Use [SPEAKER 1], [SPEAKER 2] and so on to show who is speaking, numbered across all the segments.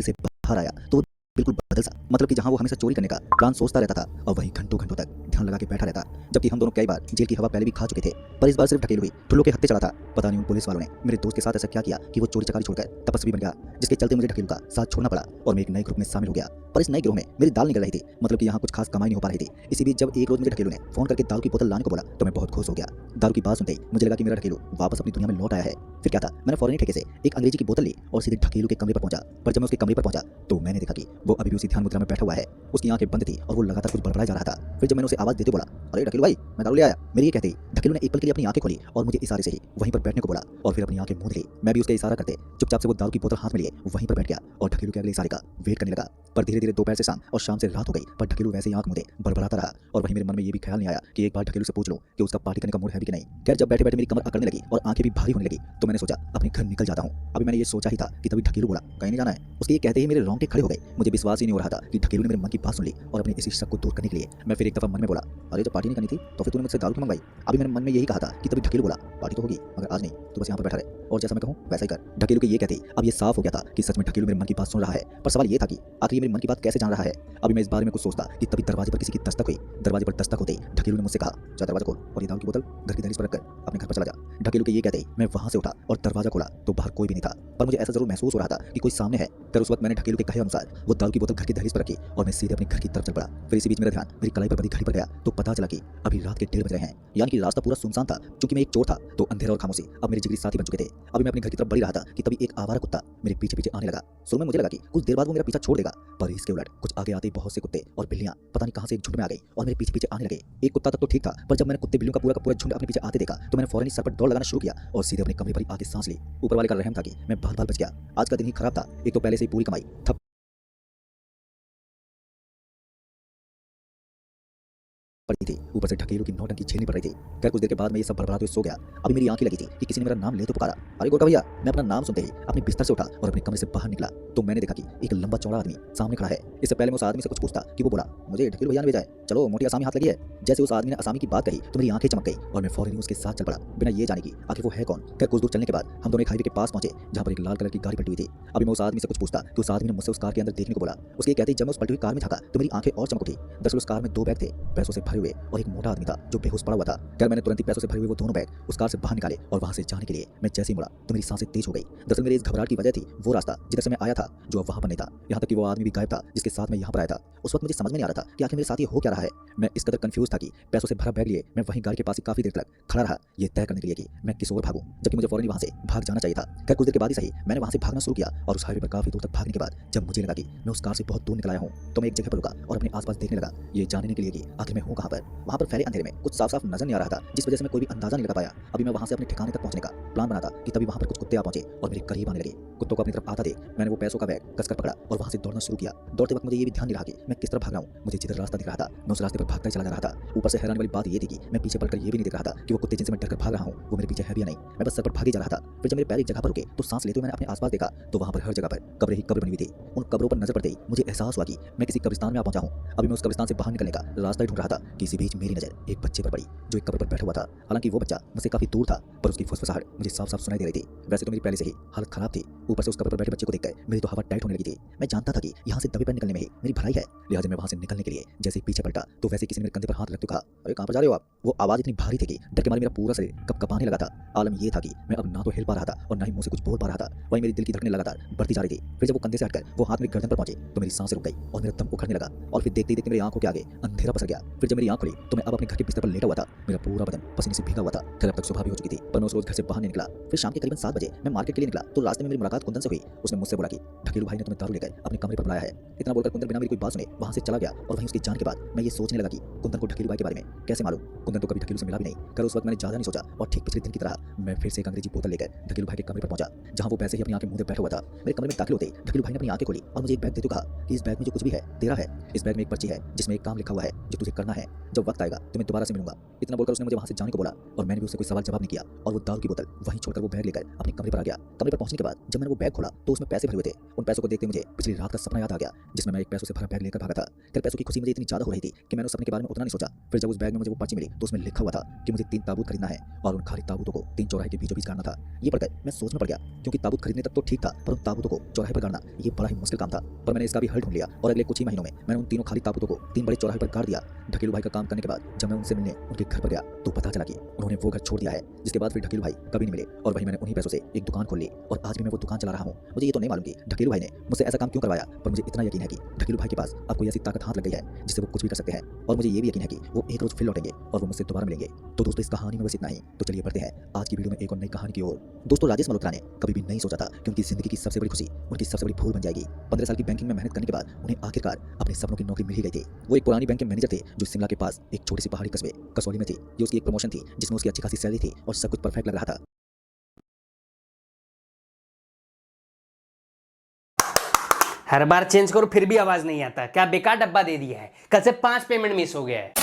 [SPEAKER 1] Jail से बाहर आया तो वो बिल्कुल बदल सा, मतलब कि जहाँ वो हमेशा चोरी करने का प्लान सोचता रहता था और वहीं घंटों घंटों तक ध्यान लगा के बैठा रहता, जबकि हम दोनों कई बार जेल की हवा पहले भी खा चुके थे। पर इस बार सिर्फ ढकेलू ही ठुल्लों के हत्थे चढ़ा था। पता नहीं उन पुलिस वालों ने मेरे दोस्त के साथ ऐसा क्या किया कि वो चोरी चकारी छोड़कर तपस्वी बन गया, जिसके चलते मुझे ढकेलू का साथ छोड़ना पड़ा और मैं एक नए ग्रुप में शामिल हो गया। पर इस नए ग्रुप में मेरी दाल निकल रही थी, मतलब कि यहाँ कुछ खास कमाई नहीं हो पा रही थी। इसी बीच जब एक रोज मुझे ढकेलू ने फोन करके दारू की बोतल लाने को बोला तो मैं बहुत खुश हो गया। दारू की बात सुनते ही मुझे लगा कि मेरा ढकेलू वापस अपनी दुनिया में लौट आया है। फिर क्या था, मैंने फौरन ठेके से एक अंग्रेजी की बोतल ली और सीधे ढकेलू के कमरे पर पहुंचा। पर जब मैं उसके कमरे पर पहुंचा तो मैंने देखा कि वो अभी भी उसी ध्यान मुद्रा में बैठा हुआ है। उसकी आंखें बंद थी और वो लगातार कुछ बड़बड़ाए जा रहा था। फिर जब मैंने उसे आवाज देते बोला, अरे ढकेलू भाई, मैं दारू ले आया, मेरी ये कहते ही ढकेलू ने एक पल के लिए अपनी आंखें खोली और मुझे इशारे से ही वहीं पर बैठने को बोला और फिर अपनी आंखें मूंद ली। मैं भी उसके इशारा करते चुपचाप से वो दारू की बोतल हाथ में लिए वहीं पर बैठ गया और ढकेलू के अगले इशारे का वेट करने लगा। पर धीरे धीरे दोपहर से शाम और शाम से रात हो गई, पर ढकेलू वैसे ही आंख मूंदे बड़बड़ाता रहा और वहीं मेरे मन में ये भी ख्याल नहीं आया कि एक बार ढकेलू से पूछ लूं कि उसका पार्टी करने का मूड है भी कि नहीं। खैर, जब बैठे बैठे मेरी कमर अकड़ने लगी और आंखें भी भारी होने लगी तो मैंने सोचा अपने घर निकल जाता हूँ। अभी मैंने ये सोचा ही था कि तभी ढकेलू बोला, कहीं नहीं जाना है। उसके ये कहते ही मेरे रोंगटे खड़े हो गए। मुझे विश्वास ही नहीं हो रहा था कि ढकेलू ने मेरे मन की बात सुन ली और अपने इस शक को दूर करने के लिए मैं फिर एक दफा मन में बोला, अरे जब पार्टी नहीं करनी थी तो फिर तूने मुझसे दारू क्यों मंगवाई। अभी मैंने मन में यही कहा था कि तभी ढकेलू बोला, पार्टी तो होगी मगर आज नहीं, तो बस यहाँ पर बैठा रहे और जैसा मैं कहूँ वैसा ही कर। ढकेलू के ये कहते अब ये साफ हो गया था कि सच में ढकेलू मेरे मन की बात सुन रहा है। पर सवाल ये था कि आखिर ये मेरी मन की बात कैसे जान रहा है। अभी मैं इस बारे में कुछ सोचता कि तभी दरवाजे पर किसी की दस्तक हुई। दरवाजे पर दस्तक होते ही ढकेलू ने मुझसे कहा, जा दरवाजा खोल और ये दारू की बोतल घर की दहलीज पर रखकर अपने घर पर चला जा। ढकेलू के ये कहते ही मैं वहां से उठा और दरवाजा खोला तो बाहर कोई भी नहीं था, पर मुझे ऐसा जरूर महसूस हो रहा था कि कोई सामने है। फिर उस वक्त मैंने ढकेलू के कहे अनुसार वो दारू की बोतल घर की दहलीज पर रखी और मैं सीधे अपने घर की तरफ चल पड़ा। फिर इसी बीच मेरा ध्यान मेरी कलाई पर बंधी घड़ी पर गया तो पता चला कि अभी रात के 1:30 बज रहे हैं, यानी कि रास्ता पूरा सुनसान था। क्योंकि मैं एक चोर था तो अंधेरा और खामोशी अब मेरे जिगरी साथी बन चुके थे। अभी मैं अपने घर की तरफ बढ़ रहा था कि तभी एक आवारा कुत्ता मेरे पीछे पीछे आने लगा। शुरू में मुझे लगा कि कुछ देर बाद वो मेरा पीछा छोड़ देगा, पर इसके उलट कुछ आगे आते ही बहुत से कुत्ते और बिल्लियां पता नहीं कहां से एक झुंड में आ गई और मेरे पीछे पीछे आने लगे। एक कुत्ता तक तो ठीक था, पर जब मैंने कुत्ते बिल्लियों का पूरा झुंड अपने पीछे आते देखा तो मैंने फौरन ही सर पर दौड़ लगाना शुरू किया और सीधे अपने कमरे पर ही आके सांस ली। ऊपर वाले का रहम था कि मैं बाल बाल बच गया। आज का दिन ही खराब था, एक तो पहले से ही पूरी कमाई थप पड़ी थी, ऊपर से ढकेलू की नौटंकी झेलनी पड़ रही थी। खैर, कुछ देर के बाद मैं ये सब बड़बड़ाते हुए सो गया। अभी मेरी आंखें लगी थी कि किसी ने मेरा नाम ले तो पुकारा, अरे गोरखा भैया। मैं अपना नाम सुनते ही अपने बिस्तर से उठा और अपने कमरे से बाहर निकला तो मैंने देखा कि एक लंबा चौड़ा आदमी सामने खड़ा है। इससे पहले मैं उस आदमी से कुछ पूछता कि वो बोला, मुझे ढकेलू भैया ने भेजा है, चलो मोटी आसामी हाथ लगी है। जैसे उस आदमी ने आसामी की बात कही तो मेरी आंखें चमक गई और मैं फौरन उसके साथ चल पड़ा बिना ये जाने की आखिर वो है कौन। खैर, कुछ दूर चलने के बाद हम दोनों एक हाईवे के पास पहुंचे जहां पर एक लाल कलर की गाड़ी पलटी हुई थी। अभी मैं उस आदमी से कुछ पूछता कि उस आदमी ने मुझसे उस कार के अंदर देखने को बोला। उसके कहते ही जब मैं उस पलटी हुई कार में झांका तो मेरी आंखें और चमक उठी। दरअसल उस कार में 2 बैग थे, पैसों से भरे हुए, और एक मोटा आदमी था जो बेहोश पड़ा हुआ था। खैर, मैंने तुरंत ही पैसों से भरे हुए वो दोनों बैग उस कार से बाहर निकाले और वहां से जाने के लिए मैं जैसे ही मुड़ा तो मेरी सांसें तेज हो गई। दरअसल मेरी इस घबराहट की वजह थी वो रास्ता जिधर से मैं आया था जो अब वहां पर नहीं था। यहाँ तक कि वो आदमी भी गायब था जिसके साथ मैं यहाँ पर आया था। उस वक्त मुझे समझ में नहीं आ रहा था कि आखिर मेरे साथ ये हो क्या रहा है। मैं इस कदर कंफ्यूज था कि पैसों से भरा बैग लिए मैं वहीं गाड़ी के पास ही काफी देर तक खड़ा रहा, ये तय करने के लिए कि मैं किस ओर भागूं, जबकि मुझे फौरन ही वहां से भाग जाना चाहिए था। खैर, कुछ देर के बाद ही सही मैंने वहां से भागना शुरू किया और उस हाईवे पर काफी दूर तक भागने के बाद जब मुझे लगा कि मैं उस कार से बहुत दूर निकल आया हूं तो मैं एक जगह पर रुका और अपने आसपास देखने लगा, ये जानने के लिए कि आखिर मैं हूं कहां पर। वहां पर फैले अंधेरे में कुछ साफ साफ नजर नहीं आ रहा था, जिस वजह से मैं कोई भी अंदाजा नहीं लगा पाया। अभी मैं वहां से अपने ठिकाने तक पहुंचने का प्लान बना था कि तभी वहां पर कुछ कुत्ते आ पहुंचे और मेरे करीब आने लगे। कुत्तों को अपनी तरफ आता देख मैंने वो पैसों का बैग कसकर पकड़ा और वहां से दौड़ना शुरू किया। दौड़ते वक्त मुझे ये भी ध्यान नहीं रहा कि मैं किस तरफ भाग रहा हूं। मुझे जिधर रास्ता दिख रहा था मैं उस रास्ते पर भागता ही चला जा रहा था। ऊपर से हैरानी वाली बात ये थी कि मैं पीछे पलटकर ये भी नहीं देख रहा था कि वो कुत्ते जिनसे मैं डरकर भाग रहा हूं वो मेरे पीछे है भी या नहीं। मैं बस सर पर भागे जा रहा था। फिर जब मेरे पैर एक जगह पर रुके तो सांस लेते हुए मैंने अपने आसपास देखा तो वहां पर हर जगह पर कब्रें ही कब्र बनी हुई थी। उन कब्रों पर नजर पड़ते ही मुझे एहसास हुआ कि मैं किसी कब्रिस्तान में आ पहुंचा हूं। अभी मैं उस कब्रिस्तान से बाहर निकलने का रास्ता ही ढूंढ रहा था कि इसी बीच मेरी नजर एक बच्चे पर पड़ी जो एक कब्र पर बैठा हुआ था। हालांकि वो बच्चा मुझसे काफी दूर था पर उसकी फुसफुसाहट मुझे साफ साफ सुनाई दे रही थी। वैसे तो मेरी पहले से ही हालत खराब थी, ऊपर से उस कब्र पर बैठे बच्चे को देखकर मेरी तो हवा टाइट होने लगी थी। मैं जानता था कि यहाँ से दबे पैर निकलने में ही मेरी भलाई है, लिहाजा मैं वहां से निकलने के लिए जैसे ही पीछे पलटा तो वैसे किसी ने मेरे कंधे पर हाथ रखते कहा, अरे कहां पर जा रहे हो आप। वो आवाज इतनी भारी थी कि डर के मारे मेरा पूरा शरीर कपकपाने लगा था। आलम ये था कि मैं अब ना तो हिल पा रहा था और ना ही मुंह से कुछ बोल पा रहा था। वहीं मेरी दिल की धड़कनें लगातार बढ़ती जा रही थी। फिर जब वो कंधे से हटकर वो हाथ मेरी गर्दन पर पहुंचे तो मेरी सांसें रुक गई और मेरा दम उखड़ने लगा और फिर देखते ही देखते मेरी आंखों के आगे अंधेरा पसर गया। फिर जब मेरी आंख खुली तो मैं अब अपने घर के बिस्तर पर लेटा हुआ था। मेरा पूरा बदन पसीने से भीगा हुआ था। खैर, अब तक सुबह भी हो चुकी थी पर मैं उस रोज घर से बाहर नहीं निकला। फिर शाम के करीबन 7 बजे मैं मार्केट के लिए निकला तो रास्ते में मेरी मुलाकात कुंदन से हुई। उसने मुझसे बोला कि ढकेलू भाई ने तुम्हें दारू लेकर अपने कमरे पर बुलाया है। इतना बोलकर कुंदन बिना मेरी कोई बात सुने वहां से चला गया और वहीं उसकी जान के बाद मैं ये सोचने लगा कि कुंदन को ढकेलू भाई के बारे में कैसे मालूम। कुंदन तो कभी ढकेलू से मिला भी नहीं। कर उस वक्त मैंने ज्यादा नहीं सोचा और ठीक पिछले दिन की तरह मैं फिर से एक अंग्रेजी बोतल लेकर ढकेलू भाई के कमरे पर पहुंचा जहां वो पैसे ही अपनी आंखें मूंदे बैठा हुआ था। मेरे कमरे में दाखिल होते ढकेलू भाई ने अपनी आंखें खोली और मुझे एक बैग देते हुए कहा कि इस बैग में जो कुछ भी है तेरा है। इस बैग में एक पर्ची है जिसमें एक काम लिखा हुआ है जो तुझे करना है, जब वक्त आएगा तो मैं दोबारा से मिलूंगा। इतना बोलकर उसने मुझे वहां से जाने को बोला और मैंने भी उससे कोई सवाल जवाब नहीं किया और वो दारू की बोतल वहीं छोड़कर वो बैग लेकर अपने कमरे पर आ गया। कमरे पर पहुंचने के बाद जब मैंने वो बैग खोला तो उसमें पैसे भरे हुए थे। उन पैसों को देखते मुझे पिछली रात का सपना याद आ गया जिसमें मैं एक पैसों से भरा बैग लेकर भागा था। फिर पैसों की खुशी मुझे इतनी ज्यादा हो रही थी कि मैंने उस सपने के बारे में उतना नहीं सोचा। फिर जब उस बैग में मुझे वो पर्ची मिली तो उसमें लिखा हुआ था कि मुझे 3 ताबूत खरीदना है और उन खाली ताबूतों को 3 चौराहे के बीचों बीच गाड़ना था। ये पढ़कर मैं सोच में पड़ गया क्योंकि ताबूत खरीदने तक तो ठीक था पर उन ताबूतों को चौराहे पर गाड़ना ये बड़ा ही मुश्किल काम था, पर मैंने इसका भी हल ढूंढ लिया और अगले कुछ ही महीनों में मैंने उन तीनों खाली ताबूतों को 3 बड़े चौराहे पर गाड़ दिया। ढकेलू भाई का काम करने के बाद जब मैं उनसे मिलने उनके घर पर गया तो पता चला कि उन्होंने वो घर छोड़ दिया है, जिसके बाद फिर ढकेलू भाई कभी नहीं मिले और वहीं मैंने उन्हीं पैसों से एक दुकान खोल ली और आज भी मैं वो दुकान चला रहा हूँ। मुझे ये तो नहीं मालूम कि ढकेलू भाई ने मुझसे ऐसा काम क्यों करवाया, पर मुझे इतना यकीन है कि ढकेलू भाई के पास अब कोई ऐसी ताकत हाथ लग गई है जिससे वो कुछ भी कर सकते हैं और मुझे ये भी यकीन है कि वो एक रोज फिर लौटेंगे और वो मुझसे दोबारा मिलेंगे। तो दोस्तों, इस कहानी में बस इतना ही। तो चलिए बढ़ते हैं आज की वीडियो में एक और नई कहानी की ओर। दोस्तों, राजेश मल्होत्रा ने कभी भी नहीं सोचा था कि उनकी जिंदगी की सबसे बड़ी खुशी उनकी सबसे बड़ी भूल बन जाएगी। 15 साल की बैंकिंग में मेहनत करने के बाद उन्हें आखिरकार अपने सपनों की नौकरी मिल ही गई थी। वो एक पुरानी बैंक के मैनेजर थे जो शिमला के पास एक छोटी सी पहाड़ी कस्बे कसौली में थी। ये उसकी एक प्रमोशन थी जिसमें उसकी अच्छी खासी सैलरी थी और सब कुछ परफेक्ट लग रहा था।
[SPEAKER 2] हर बार चेंज करो फिर भी आवाज नहीं आता, क्या बेकार डब्बा दे दिया है? कल से 5 पेमेंट मिस हो गया है।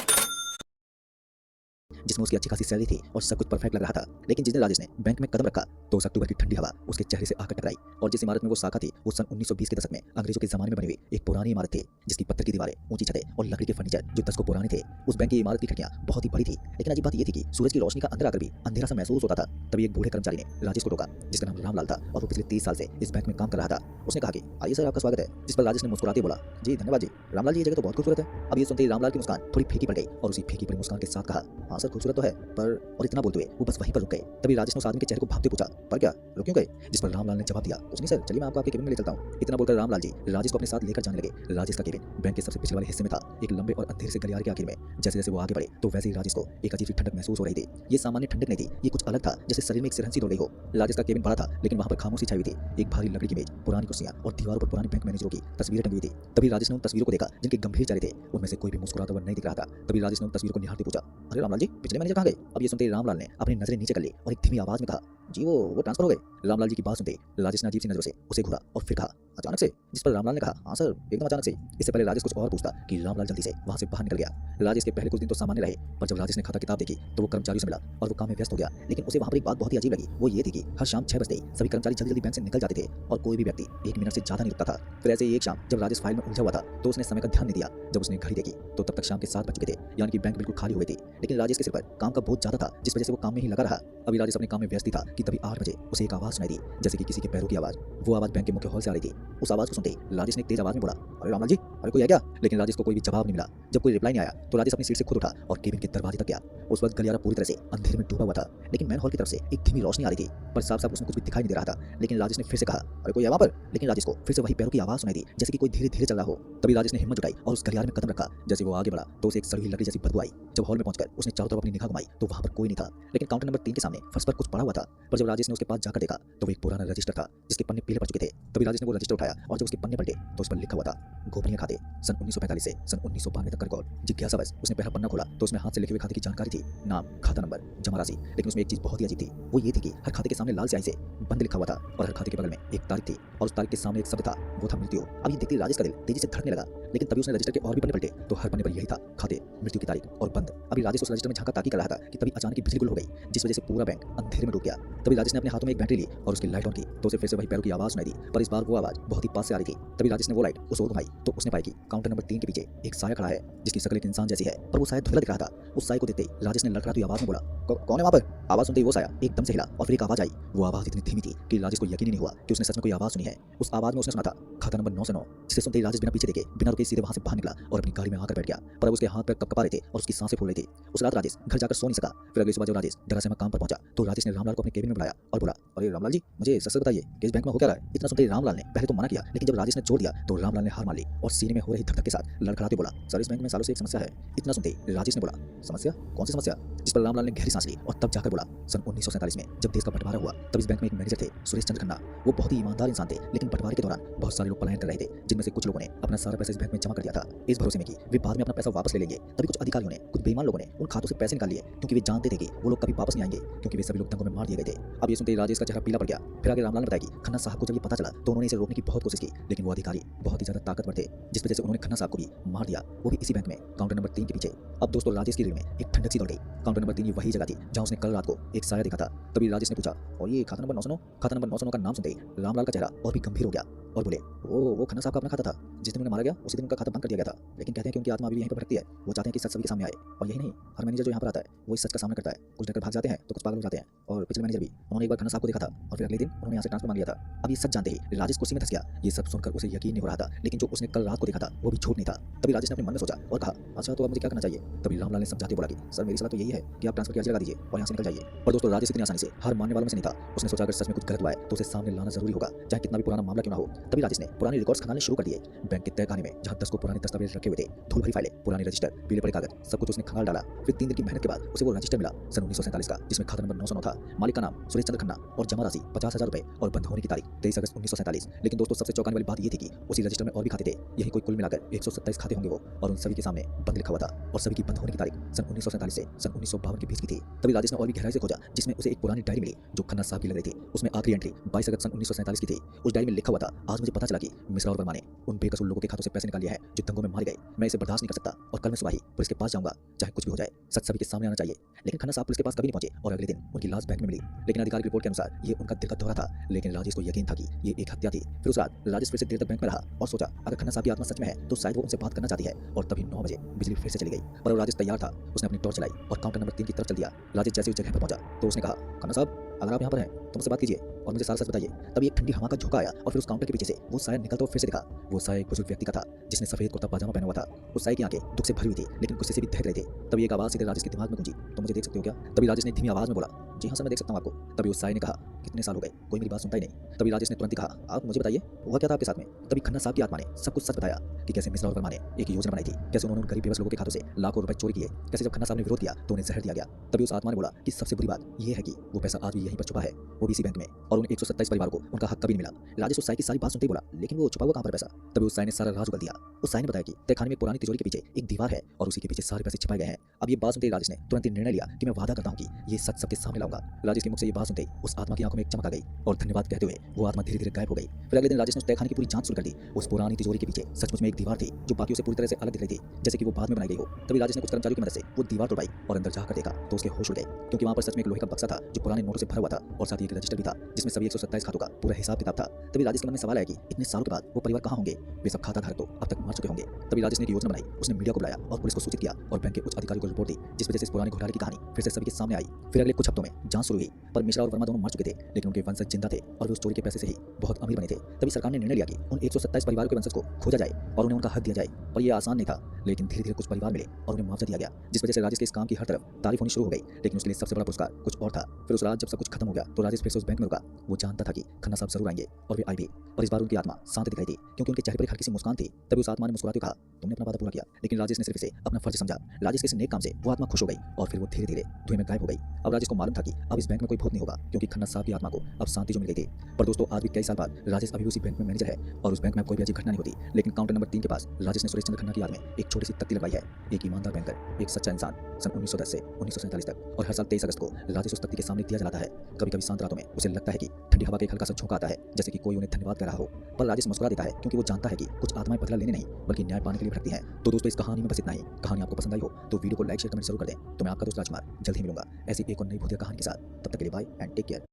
[SPEAKER 1] जिसमें उसकी अच्छी खासी सैलरी थी और सब कुछ परफेक्ट लग रहा था। लेकिन जिस दिन राजेश ने बैंक में कदम रखा तो उस अक्टूबर की ठंडी हवा उसके चेहरे से आकर टकराई और जिस इमारत में वो शाखा थी वो सन 1920 के दशक में अंग्रेजों के जमाने में बनी हुई एक पुरानी इमारत थी, जिसकी पत्थर की दीवारें, ऊंची छतें और लकड़ी के फर्नीचर जो दशकों पुराने थे। उस बैंक की इमारत की खिड़कियां बहुत ही बड़ी थी, लेकिन अजीब बात यह थी कि सूरज की रोशनी का अंदर आकर भी अंधेरा सा महसूस होता था। तभी एक बूढ़े कर्मचारी ने राजेश को रोका, जिसका नाम रामलाल था और वो पिछले 30 साल से इस बैंक में काम कर रहा था। उसने कहा कि आइए सर, आपका स्वागत है। जिस पर राजेश ने मुस्कुराते बोला, जी धन्यवाद जी। रामलाल जी, ये जगह तो बहुत खूबसूरत है। अब ये सुनते ही रामलाल की मुस्कान थोड़ी फीकी पड़ गई और उसी फीकी पड़ी मुस्कान के साथ कहा, हाँ सर, खूबसूरत तो है, पर। और इतना बोलते हुए वो बस वहीं पर रुक गए। तभी राजेश ने उस आदमी के चेहरे को भांपते पूछा, पर क्या, रुक क्यों गए? जिस पर रामलाल ने जवाब दिया, कुछ नहीं सर, चलिए मैं आपको आपके केबिन में ले चलता हूँ। इतना बोलकर रामलाल जी राजेश को अपने साथ लेकर जाने लगे। राजेश का केबिन बैंक के सबसे पिछले वाले हिस्से में था, एक लंबे और अंधेरे से गलियारे के आखिर में। जैसे जैसे वो आगे बढ़े तो वैसे ही राजेश को एक अजीब सी ठंडक महसूस हो रही थी। ये सामान्य ठंडक नहीं थी, ये कुछ अलग था, जैसे शरीर में एक सिरहन सी दौड़ रही हो। राजेश का केबिन बड़ा था, लेकिन वहाँ पर खामोशी छाई हुई थी। एक भारी लकड़ी की मेज, पुरानी कुर्सियां और दीवारों पर पुराने बैंक मैनेजरों की तस्वीरें टंगी हुई थी। तभी राजेश ने उन तस्वीरों को देखा जिनके गंभीर चेहरे थे, उनमें से कोई भी मुस्कुराता हुआ नहीं दिख रहा था। तभी राजेश ने उन तस्वीरों को निहारते पूछा, अरे रामलाल जी, पिछले मैनेजर कहाँ गए? अब ये सुनते ही रामलाल ने अपनी नजरें नीचे कर ली और एक धीमी आवाज में कहा, जी वो ट्रांसफर हो गए। रामलाल जी की बात सुनते राजेश ने अजीब सी नजरों से उसे घूरा और फिर कहा, अचानक से? जिस पर रामलाल ने कहा, हाँ सर, एकदम अचानक से। इससे पहले राजेश कुछ और पूछता कि रामलाल जल्दी से वहां से बाहर निकल गया। राजेश के पहले कुछ दिन तो सामान्य रहे, पर जब राजेश ने खाता किताब देखी तो वो कर्मचारियों से मिला और वो काम में व्यस्त हो गया। लेकिन उसे वहां पर एक बात बहुत ही अजीब लगी, वो ये थी कि हर शाम 6 बजते ही सभी कर्मचारी जल्दी जल्दी बैंक से निकल जाते थे और कोई भी व्यक्ति 1 मिनट से ज्यादा नहीं रुकता था। फिर ऐसे ही एक शाम जब राजेश फाइल में उलझा हुआ था तो उसने समय का ध्यान नहीं दिया। जब उसने घड़ी देखी तो तब तक शाम के 7 बज चुके थे, यानी कि बैंक बिल्कुल खाली हो गई थी। लेकिन राजेश के सिर पर काम का बोझ ज्यादा था, जिस वजह से वो काम में ही लगा रहा। अभी राजेश अपने काम में व्यस्त था कि तभी 8 बजे उसे एक आवाज सुनाई दी, जैसे कि किसी के पैरों की आवाज। वो आवाज बैंक के मुख्य हॉल से आ रही थी। उस आवाज को सुनते ही राजेश ने एक तेज आवाज में बोला, अरे रामलाल जी, अरे कोई है क्या? लेकिन राजेश को कोई भी जवाब नहीं मिला। जब कोई रिप्लाई नहीं आया तो राजेश अपनी सीट से खुद उठा और केबिन के दरवाजे तक गया। उस वक्त गलियारा पूरी तरह से अंधेरे में डूबा हुआ था, लेकिन मैन हॉल की तरफ से एक धीमी रोशनी आ रही थी, पर साफ साफ उसमें कुछ भी दिखाई नहीं दे रहा था। लेकिन राजेश ने फिर से कहा, अरे कोई है वहाँ पर? लेकिन राजेश को फिर से वही पैरों की आवाज सुनाई दी, जैसे कि कोई धीरे धीरे चल रहा हो। तभी राजेश ने हिम्मत जुटाई और उस गलियारे में कदम रखा। जैसे वो आगे बढ़ा तो उसे एक सड़ी हुई लकड़ी जैसी बदबू आई। जब हॉल में पहुंचकर उसने चारों तरफ अपनी निगाह घुमाई तो वहाँ पर कोई नहीं था, लेकिन काउंटर नंबर 3 के सामने फर्श पर कुछ पड़ा हुआ था। पर जब राजेश ने उसके पास जाकर देखा तो वो एक पुराना रजिस्टर था जिसके पन्ने पीले पड़ चुके थे। तभी राजेश ने वो रजिस्टर उठाया और जब उसके पन्ने पलटे तो उस पर लिखा हुआ था, गोपनीय खाते, सन 1945 से सन 1992 तक का रिकॉर्ड। जिज्ञासावश उसने पहला पन्ना खोला तो उसमें हाथ से लिखे हुए खाते की जानकारी थी, नाम, खाता नंबर, जमा राशि। लेकिन उसमें एक चीज बहुत ही अजीब थी, वो ये थी कि हर खाते के सामने लाल स्याही से बंद लिखा हुआ था और हर खाते के बगल में एक तारीख थी और उस तारीख के सामने एक शब्द था, वो था मृत्यु। अब ये देखते राजेश का दिल तेजी से धड़कने लगा, लेकिन तभी उसने रजिस्टर के और भी पन्ने पलटे तो हर पन्ने पर यही था, खाते, मृत्यु की तारीख और बंद। अभी राजेश उस रजिस्टर में झांका ताकी कर रहा था कि तभी अचानक बिजली गुल हो गई, जिस वजह से पूरा बैंक अंधेरे में डूब गया। तभी राजेश ने अपने हाथों में एक बैटरी ली और उसकी लाइट ऑन की तो उसे फिर से वही पैरों की आवाज सुनाई दी, पर इस बार वो आवाज बहुत ही पास से आ रही थी। तभी राजेश ने वो लाइट उस ओर घुमाई तो उसने पाई कि काउंटर नंबर 3 के पीछे एक साया खड़ा है, जिसकी शक्ल एक इंसान जैसी है, पर वो साया धुंधला दिख रहा था। उस साये को देखते ही राजेश ने लड़खड़ाती आवाज में बोला, कौन है वहाँ पर? आवाज सुनते ही वो साया एकदम से हिला और फिर एक आवाज आई। वो आवाज इतनी धीमी थी कि राजेश को यकीन ही नहीं हुआ कि उसने सच में कोई आवाज सुनी है। उस आवाज में उसने सुना था, खाता नंबर 909। जिसे सुनते ही राजेश बिना पीछे देखे, बिना रुके सीधे वहां से बाहर निकला और अपनी गाड़ी में आकर बैठ गया। पर अब उसके हाथ पैर कपकपा रहे थे और उसकी सांसें फूल रही थी। उस रात राजेश घर जाकर सो नहीं सका। फिर अगली सुबह जब राजेश जरा से काम पर पहुंचा तो राजेश ने रामलाल को अपने केबिन में बुलाया और बोला, अरे रामलाल जी, मुझे सच बताइए कि इस बैंक में हो क्या रहा है? इतना सुनते ही रामलाल ने पहले तो मना किया, लेकिन जब राजेश ने जोर दिया तो रामलाल ने हार मान ली और सीने में हो रही धक-धक के साथ लड़खड़ाते बोला, सर, इस बैंक में सालों से एक समस्या है। इतना सुनते ही राजेश ने बोला, समस्या? कौन सी समस्या? जिस पर रामलाल ने गहरी सांस ली और तब जाकर बोला, सन 1947 में जब देश का बंटवारा हुआ तब इस बैंक में एक मैनेजर थे, सुरेश चंद्र खन्ना। वो बहुत ही ईमानदार इंसान थे, लेकिन बंटवारे के दौरान बहुत सारे लोग पलायन कर रहे थे, जिनमें से कुछ लोगों ने अपना सारा पैसा इस बैंक में जमा कर दिया था, इस भरोसे में कि वे बाद में अपना पैसा वापस ले लेंगे। तभी कुछ अधिकारियों ने, कुछ बेईमान लोगों ने उन खातों से पैसे निकाल लिए, क्योंकि वे जानते थे कि वो लोग कभी वापस नहीं आएंगे, क्योंकि वे सभी लोग दंगों में मार दिए गए थे। अब ये सुनते ही राजेश का चेहरा पीला पड़ गया। फिर आगे रामलाल ने बताया कि खन्ना साहब को जब ये पता चला तो उन्होंने इसे रोकने की बहुत कोशिश की, लेकिन वो अधिकारी बहुत ही ज्यादा ताकतवर थे, जिस वजह से उन्होंने खन्ना साहब को भी मार दिया, वो भी इसी बैंक में, काउंटर नंबर 3 के पीछे। अब दोस्तों, राजेश की दिल में एक ठंडक सी दौड़ गई। काउंटर नंबर 3 ये वही जगह थी जहां उसने कल रात को एक साया देखा था। तभी राजेश ने पूछा, और ये खाता नंबर 909? खाता नंबर 909 का नाम सुनते ही रामलाल का चेहरा और भी गंभीर हो गया और बोले वो खन्ना साहब का अपना खाता था, जिस दिन उन्हें मारा गया उसी दिन उनका खाता बंद कर दिया गया था, लेकिन कहते हैं कि उनकी आत्मा अभी भी यहीं पर भटकती है। वो चाहते हैं कि सच सभी के सामने आए। और यही नहीं, हर मैनेजर जो यहाँ पर आता है वो इस सच का सामना करता है। कुछ डरकर भाग जाते हैं तो कुछ पागल हो जाते हैं। और पिछले मैनेजर भी, उन्होंने एक बार खन्ना साहब को देखा था और फिर अगले दिन उन्होंने यहाँ से ट्रांसफर मांग लिया था। अब ये सच जानते ही राजेश कुर्सी में धंस गया। ये सब सुनकर उसे यकीन नहीं हो रहा था, लेकिन जो उसने कल रात को देखा था वो भी झूठ नहीं था। तभी राजेश ने अपने मन में सोचा और कहा, अच्छा तो अब मुझे क्या करना चाहिए। तभी रामलाल ने समझाते बोला कि सर मेरी सलाह तो यही है कि आप ट्रांसफर की अर्जी लगा दीजिए और यहाँ से निकल जाइए। पर दोस्तों राजेश इतनी आसानी से हार मानने वालों में से नहीं था। उसने सोचा अगर सच में कुछ गलत हुआ है तो उसे सामने लाना जरूरी होगा, चाहे कितना भी पुराना मामला क्यों ना हो। तभी राजेश ने पुराने रिकॉर्ड्स खंगालने शुरू कर दिए। बैंक के तहखाने में जहाँ 10 को पुराने दस्तावेज रखे हुए थे, धूल भरी फाइलें, पुराने रजिस्टर, पीले पड़े कागज, सब कुछ उसने खंगाल डाला। फिर 3 दिन की मेहनत के बाद उसे वो रजिस्टर मिला सन 1947 का, जिसमें खाता नंबर 909 था, मालिक का नाम सुरेश चंद्र खन्ना और जमा राशि 50,000 रुपए और बंद होने की तारीख 23 अगस्त 1947। लेकिन दोस्तों सबसे चौंकाने वाली बात ये थी कि उसी रजिस्टर में और भी खाते थे। यही कोई कुल मिलाकर 127 खाते होंगे वो, और उन सभी के सामने बंद लिखा हुआ था और सभी की बंद होने की तारीख सन 1947 से सन 1952 के बीच की थी। तभी राजेश ने और भी गहराई से खोजा, जिसमें उसे एक पुरानी डायरी मिली जो खन्ना साहब की लग रही थी। उसमें आखिरी एंट्री 22 अगस्त सन 1947 की थी। उस डायरी में लिखा हुआ था, आज मुझे पता चला कि मिश्रा और वर्मा ने उन बेकसूर लोगों के खातों से पैसे निकाल लिया है जो दंगों में मारे गए। मैं इसे बर्दाश्त नहीं कर सकता और कल मैं सुबह ही पुलिस के पास जाऊंगा, चाहे कुछ भी हो जाए। सच सभी के सामने आना चाहिए। लेकिन खन्ना साहब पुलिस के पास कभी नहीं पहुंचे और अगले दिन उनकी लाश बैंक में मिली। लेकिन आधिकारिक रिपोर्ट के अनुसार ये उनका दिल का दौरा था, लेकिन राजेश को यकीन था कि ये एक हत्या थी। फिर उस रात राजेश फिर से देर तक बैंक में रहा और सोचा अगर खन्ना साहब की आत्मा सच में है तो शायद वो उनसे बात करना चाहती है। और तभी 9 बजे बिजली फिर से चली गई, पर राजेश तैयार था। उसने अपनी टॉर्च चलाई और काउंटर नंबर 3 की तरफ चल दिया। राजेश जैसे उस जगह पर पहुंचा तो उसने कहा, खन्ना साहब अगर आप यहाँ पर हैं तो मुझसे बात कीजिए और मुझे सारा सच बताइए। तभी एक ठंडी हवा का झोंका आया और फिर उस काउंटर के पीछे से वो साया निकलता हुआ फिर से दिखा। वो साया एक बुजुर्ग व्यक्ति का था जिसने सफेद कुर्ता पाजामा पहना हुआ था। उस साये की आंखें दुख से भरी हुई थी, लेकिन गुस्से से भी दहक रहे थे। तभी एक आवाज सीधे राजेश के दिमाग में गूंजी, तो मुझे देख सकते हो क्या। तभी राजेश ने धीमी आवाज में बोला, जी हाँ सर मैं देख सकता हूँ आपको। तभी उस साये ने कहा, कितने साल हो गए, कोई मेरी बात सुनता ही नहीं। तभी राजेश ने तुरंत ही कहा, आप मुझे बताइए हुआ क्या था आपके साथ में। तभी खन्ना साहब की आत्मा ने सब कुछ सच बताया कि कैसे मिश्रा और वर्मा ने एक योजना बनाई थी, कैसे उन्होंने उन गरीब बेबस लोगों के खातों से लाखों रुपए चोरी किए, कैसे जब खन्ना साहब ने विरोध किया तो उन्हें जहर दिया गया। तभी उस आत्मा ने बोला कि सबसे बुरी बात यह है कि वो पैसा आज भी यहीं पर छुपा है, वो भी इसी बैंक में, और उन 127 परिवारों को उनका हक कभी नहीं मिला। राजेश उस साई की सारी बात सुनते ही बोला, लेकिन वो छुपा हुआ कहाँ पर पैसा। तभी उस साई ने सारा राज उगल दिया। उस साई ने बताया कि तहखाने में पुरानी तिजोरी के पीछे एक दीवार है और उसी के पीछे सारे पैसे छिपाए गए हैं। अब ये बात सुनते ही राजेश ने तुरंत ही निर्णय लिया कि मैं वादा करता हूँ कि ये सच सबके सामने लाऊंगा। राजेश के मुख से ये बात सुनते ही उस आत्मा की आंखों में एक चमक आ गई और धन्यवाद कहते हुए वो आत्मा धीरे धीरे गायब हो गई। फिर अगले दिन राजेश ने उस तहखाने की पूरी जांच शुरू कर दी। उस पुरानी तिजोरी के पीछे सचमुच में एक दीवार थी जो बाकियों से पूरी तरह से अलग दिख रही थी, जैसे कि वो बाद में बनाई गई हो। तभी राजेश ने कुछ कर्मचारियों की मदद से वो दीवार तोड़वाई और अंदर जाकर देखा तो उसके होश उड़ गए, क्योंकि वहां पर सच में एक लोहे का बक्सा था जो पुराने नोटों से भरा हुआ था और साथ ही एक रजिस्टर भी था जिसमें सभी 127 खातों का पूरा हिसाब किताब था। तभी राजेश के मन में सवाल आया कि इतने सालों के बाद वो परिवार कहाँ होंगे, वे सब खाता धारक तो अब तक मर चुके होंगे। तभी राजेश ने एक योजना बनाई। उसने मीडिया को बुलाया और पुलिस को सूचित किया और बैंक के उच्च अधिकारियों को रिपोर्ट दी, जिस वजह से इस पुराने घोटाले की कहानी फिर से सभी के सामने आई। फिर अगले कुछ हफ्तों में जांच शुरू हुई, पर मिश्रा और वर्मा दोनों मर चुके थे, लेकिन उनके वंशज जिंदा थे और वे उस चोरी के पैसे से ही बहुत अमीर बने थे। तभी सरकार ने निर्णय लिया कि उन 127 परिवारों के वंशज को खोजा जाए और उन्हें उनका हक दिया जाए। पर यह आसान नहीं था, लेकिन धीरे धीरे कुछ परिवार मिले और उन्हें मुआवजा दिया गया, जिस वजह से राजेश के इस काम की हर तरफ तारीफ होनी शुरू हो गई। लेकिन उसके लिए सबसे बड़ा पुरस्कार कुछ और था। फिर उस रात जब सब कुछ खत्म हो गया तो राजेश फिर से उस बैंक में रुका। वो जानता था कि खन्ना साहब जरूर आएंगे और वे आए भी, पर इस बार उनकी आत्मा शांत दिख रही थी, क्योंकि उनके चेहरे पर एक हल्की सी मुस्कान थी। तभी उस आत्मा ने मुस्कुराते कहा, तुमने अपना वादा पूरा किया। लेकिन राजेश ने सिर्फ इसे अपना फर्ज समझा। राजेश के इस नेक काम से वो आत्मा खुश हो गई और फिर वो धीरे धीरे धुएं में गायब हो गई। अब राजेश को मालूम था कि अब इस बैंक में कोई भूत नहीं होगा, क्योंकि खन्ना साहब की आत्मा को अब शांति जो मिल गई थी। पर दोस्तों आज भी कई साल बाद राजेश अभी उसी बैंक में मैनेजर है और उस बैंक में कोई भी अजीब घटना नहीं होती। लेकिन काउंटर नंबर 3 के पास राजेश ने सुरेश चंद्र खन्ना की याद में एक छोटी सी तख्ती लगवाई है। एक ईमानदार बैंकर, एक सच्चा इंसान, सन 1910 से 1947 तक, और हर साल 23 अगस्त को राजेश उस तख्ती के सामने दिया जलाता है। कभी कभी शांत रातों में उसे लगता है कि ठंडी हवा का एक हल्का सा झोंका आता है, जैसे कि कोई उन्हें धन्यवाद कर रहा हो। पर राजेश मुस्कुरा देता है, क्योंकि वो जानता है कि कुछ आत्माएं बदला लेने नहीं बल्कि न्याय पाने के लिए भटकती हैं। तो दोस्तों इस कहानी में बस इतना ही। कहानी आपको पसंद आई हो तो वीडियो को लाइक शेयर कमेंट जरूर कर दें। तो मैं आपका दोस्त राजकुमार जल्द ही मिलूंगा ऐसी एक और नई भूतिया कहानी के साथ। तब तक के लिए बाय एंड टेक केयर।